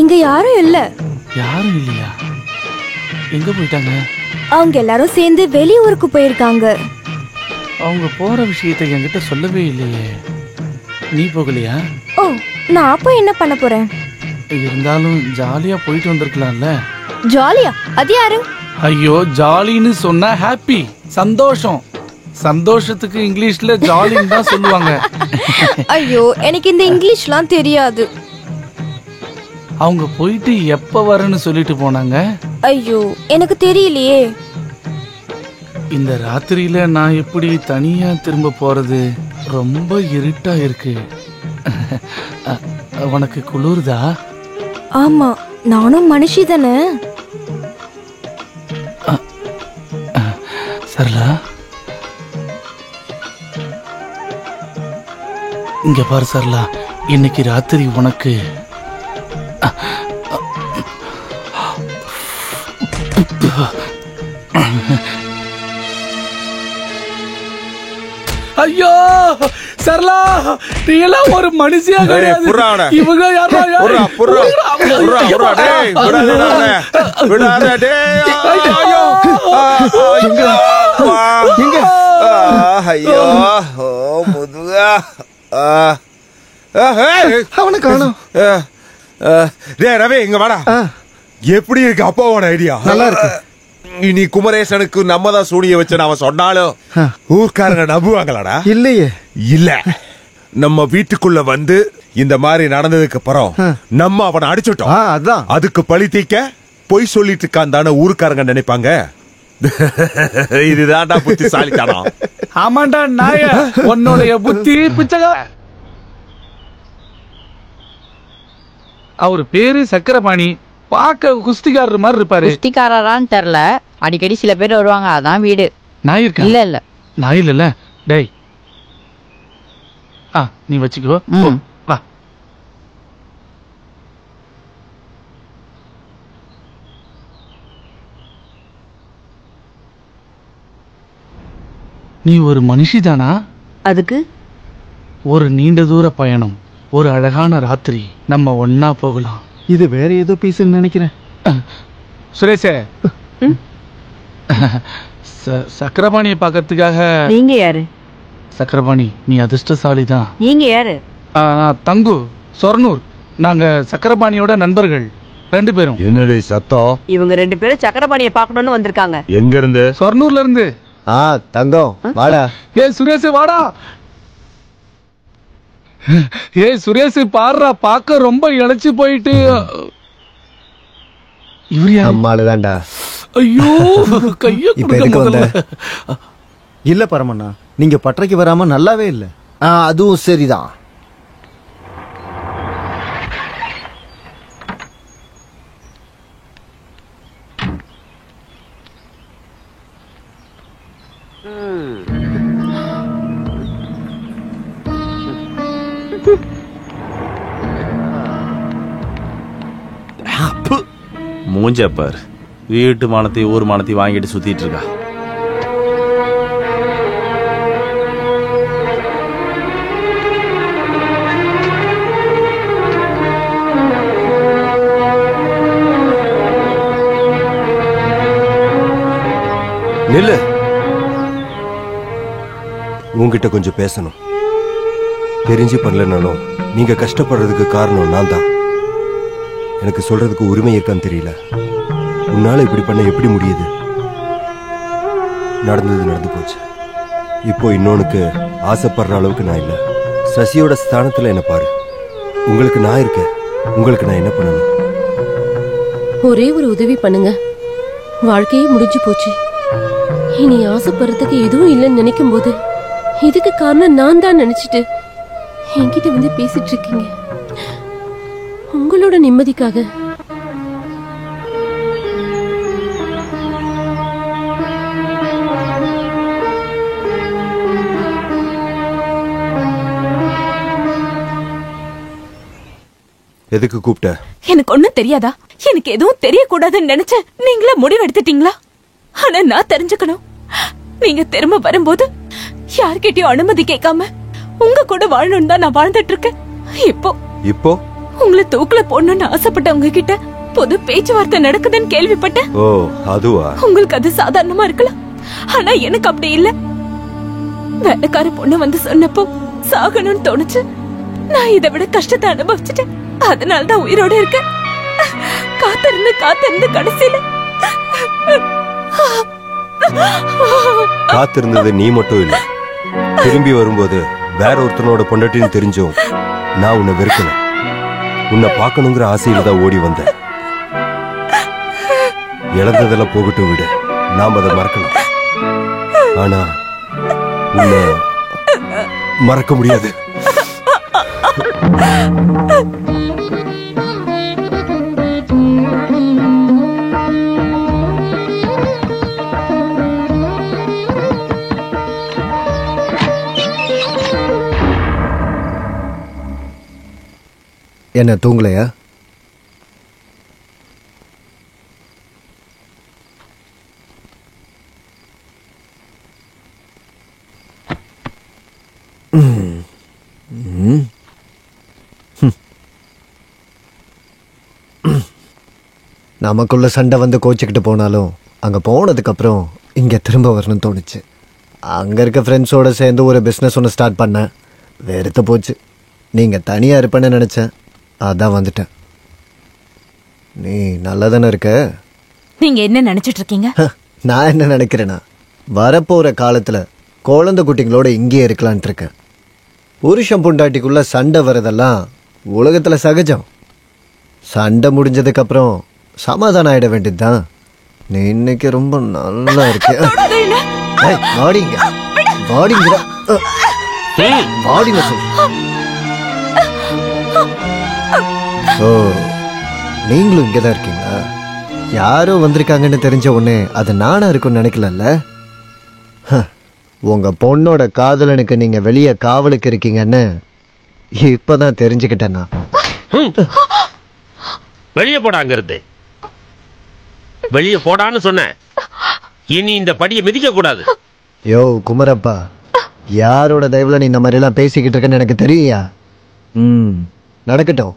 இங்க யாரும் இல்ல. யாரும் இல்லையா? எங்க போயிட்டாங்க? அவங்க எல்லாரும் சேர்ந்து வெளியூருக்கு போயிருக்காங்க. அவங்க போற விஷயத்தை என்கிட்ட சொல்லவே இல்லையே. நீ போகலையா? ஓ, நான் அப்போ என்ன பண்ண போறேன்? இருந்தாலும் ஜாலியா போயிட்டு வந்திருக்கலாம்ல. ஜாலியா? அது யாரு? ஐயோ, ஜாலின்னு சொன்னா ஹாப்பி, சந்தோஷம். சந்தோஷத்துக்கு இங்கிலீஷ்ல ஜாலின்னு தான் சொல்லுவாங்க. ஐயோ, எனக்கு இந்த இங்கிலீஷ்லாம் தெரியாது. அவங்க போயிட்டு எப்ப வரேன்னு சொல்லிட்டு போனாங்க? ஐயோ, எனக்கு தெரியலையே. இந்த ராத்திரியில நான் எப்படி தனியா திரும்ப போறது? ரொம்ப இருட்டா இருக்கு. உனக்கு குளிருதா? ஆமா, நானும் மனுஷி தானே. சரலா, இங்க பாரு சரலா, இன்னைக்கு ராத்திரி உனக்கு ஐயோ சரலா, நீ எல்லாம் ஒரு மனுஷியா கிடையாது. இவங்க அவனை காணோம். ரவி, இங்க வாடா. எப்படி இருக்கு அப்பாவோட ஐடியா? நல்லா இருக்கு. நீ குமரேசனுக்கு நம்ம தான் சூனிய வச்சு அவன் சொன்னாலும் ஊர்க்காரங்க நம்புவாங்களாடா? இல்லையே. இல்ல, நம்ம வீட்டுக்குள்ள வந்து இந்த மாதிரி நடந்ததுக்கு அப்புறம் நம்ம அவனை அடிச்சுட்டோம். அதான் அதுக்கு பழி தீக்க பொய் சொல்லிட்டு இருக்கான் தானே ஊர்க்காரங்க நினைப்பாங்க. இதுதான்டா புத்திசாலித்தனம். ஆமாண்டா நாய, உன்னுடைய புத்தி பிச்சைக்கா. அவர் பேரு சக்கரபாணி. பார்க்க குஸ்திகாரர் மாதிரி இருப்பாரு. குஸ்திகாரரான்னு தெரியல, அடிக்கடி சில பேர் வருவாங்க. அதான் வீடு. நாய் இருக்கா? இல்ல இல்ல, நாய் இல்ல. டேய், நீ வச்சுக்கோ. வா. நீ ஒரு மனுஷிதானா? அதுக்கு ஒரு நீண்ட தூர பயணம், ஒரு அழகான ராத்திரி, நம்ம ஒன்னா போகலாம். இது வேற ஏதோ பீஸ்ன்னு நினைக்கிறேன். சுரேஷே, சக்கரபாணியை பார்க்கறதுக்காக. நீங்க யாரு? சக்கரபாணி, நீ அதிர்ஷ்டசாலி தான். நீங்க யாரு? தங்கு, சொர்ணூர். நாங்க சக்கரபாணியோட நண்பர்கள் 2 பேரும். என்னடி சத்தம்? இவங்க 2 பேரும் சக்கரபாணியை பார்க்கணும்னு வந்திருக்காங்க. எங்க இருந்து? சொர்ணூர்ல இருந்து. தங்கம் வாடா. சுரேஷ் வாடா. சுரேஷ் பாடுறா, பார்க்க ரொம்ப இழைச்சு போயிட்டு. அம்மாளுதான்டா. ஐயோ, கைய கொடுக்க. இல்ல பரமண்ணா, நீங்க பட்டறைக்கு வராம நல்லாவே இல்ல. அதுவும் சரிதான். மூஞ்சப்பார், வீட்டு மானத்தை ஊர் மானத்தை வாங்கிட்டு சுத்திட்டு இருக்கா. நில்லு, உங்ககிட்ட கொஞ்சம் பேசணும். தெரிஞ்சு பண்ணலனாலும் நீங்க கஷ்டப்படுறதுக்கு காரணம் நான் தான். எனக்கு சொல்றதுக்கு உரிமை இருக்கான்னு தெரியல. உன்னால இப்படி பண்ண எப்படி முடியுது? நடந்தது நடந்து போச்சு. இப்போ இன்னொன்னுக்கு ஆசைப்படுற அளவுக்கு நான் இல்லை. சசியோட ஸ்தானத்துல என்ன பாரு. உங்களுக்கு நான் இருக்கேன். உங்களுக்கு நான் என்ன பண்ணணும்? ஒரே ஒரு உதவி பண்ணுங்க. வாழ்க்கையே முடிஞ்சு போச்சு. இனி ஆசைப்படுறதுக்கு எதுவும் இல்லைன்னு நினைக்கும் போது இதுக்கு காரணம் நான் தான் நினைச்சிட்டு என்கிட்ட வந்து பேசிட்டு இருக்கீங்க. உங்களோட நிம்மதிக்காக. எதுக்கு கூப்பிட்ட? எனக்கு ஒண்ணும் தெரியாதா? எனக்கு எதுவும் தெரியக்கூடாதுன்னு நினைச்ச நீங்களே முடிவெடுத்துட்டீங்களா? ஆனா நான் தெரிஞ்சுக்கணும். நீங்க திரும்ப வரும்போது யார்கிட்டயும் அனுமதி கேட்காம உங்க கூட வாழணும்னு தான் நான் வாழ்ந்துட்டு இருக்கேன். இப்போ இப்போ உங்களை தூக்குல போடணும்னு ஆசைப்பட்ட உங்ககிட்ட பொது பேச்சுவார்த்தை நடக்குதுன்னு கேள்விப்பட்டேன். ஓ அதுவா? உங்களுக்கு அது சாதாரணமா இருக்கலாம், ஆனா எனக்கு அப்படி இல்ல. வேலைக்கார பொண்ணு வந்து சொன்னப்போ சாகணும்னு தோணுச்சு. நான் இதை விட கஷ்டத்தை அனுபவிச்சுட்டேன். அதனாலதான் உயிரோட இருக்கேன். காத்திருந்து கடைசியில காத்திருந்தது நீ மட்டும் இல்ல, திரும்பி வரும்போது வேற ஒருத்தனோட பொண்டாட்டின்னு தெரிஞ்சும் நான் உன்னை வெறுக்கல. உன்னை பார்க்கணுங்கிற ஆசையில தான் ஓடி வந்தேன். இழந்ததெல்லாம் போகட்டும் விடு, நாம் அதை மறக்கலாம். ஆனா உன்னை மறக்க முடியாது. என்ன தூங்கலையா? நமக்குள்ள சண்டை வந்து கோச்சிக்கிட்டு போனாலும் அங்க போனதுக்கு அப்புறம் இங்க திரும்ப வரணும்னு தோணுச்சு. அங்க இருக்க ஃப்ரெண்ட்ஸோட சேர்ந்து ஒரு பிசினஸ் ஒன்று ஸ்டார்ட் பண்ணேன். வெறுத்து போச்சு. நீங்க தனியா இருப்பேன்னு நினைச்சேன், அதான் வந்துட்டேன். நீ நல்லா தானே இருக்க? நீங்க என்ன நினைச்சிட்டு இருக்கீங்க? நான் என்ன நினைக்கிறேன்னா, வரப்போற காலத்துல குழந்தை குட்டிங்களோட இங்கேயே இருக்கலான் இருக்கேன். புருஷன் பொண்டாட்டிக்குள்ள சண்டை வரதெல்லாம் உலகத்துல சகஜம். சண்டை முடிஞ்சதுக்கு அப்புறம் சமாதானம் ஆயிட வேண்டியதுதான். நீ இன்னைக்கு ரொம்ப நல்லா இருக்க. வாடிங்க வாடிங்க வாடிங்க சொல்லு. ஓ, நீங்களும் இங்கதான் இருக்கீங்களா? யாரோ வந்திருக்காங்கன்னு தெரிஞ்ச உடனே அது நானா இருக்கும்னு நினைக்கலல்ல. உங்க பொண்ணோட காதலனுக்கு நீங்க வெளியே காவலுக்கு இருக்கீங்கன்னு இப்பதான் தெரிஞ்சுக்கிட்டேன்னா. வெளியே போடாங்கிறது வெளியே போடான்னு சொன்ன. இனி இந்த படியை மிதிக்க கூடாது. யோ குமரப்பா, யாரோட தயவுல நீ இந்த மாதிரி எல்லாம் பேசிக்கிட்டு இருக்கன்னு எனக்கு தெரியா? நடக்கட்டும்.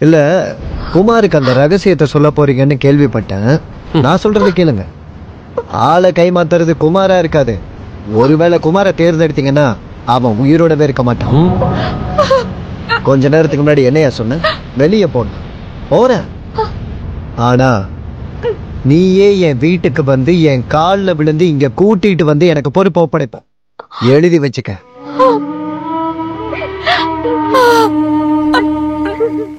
இல்ல, குமாருக்கு அந்த ரகசியத்தை சொல்ல போறீங்கன்னு கேள்விப்பட்டேன். நான் சொல்றது கேளுங்க. ஆளை கைமாத்துறது குமாரா இருக்காது. ஒருவேளை குமார தேர்ந்தெடுத்தீங்கன்னா அவன் உயிரோடவே இருக்க மாட்டான். கொஞ்ச நேரத்துக்கு முன்னாடி என்னையா சொன்ன? வெளியே போறேன். ஆனா நீயே என் வீட்டுக்கு வந்து என் காலில் விழுந்து இங்க கூட்டிட்டு வந்து எனக்கு பொறுப்பு ஒப்படைப்ப. எழுதி வச்சுக்க.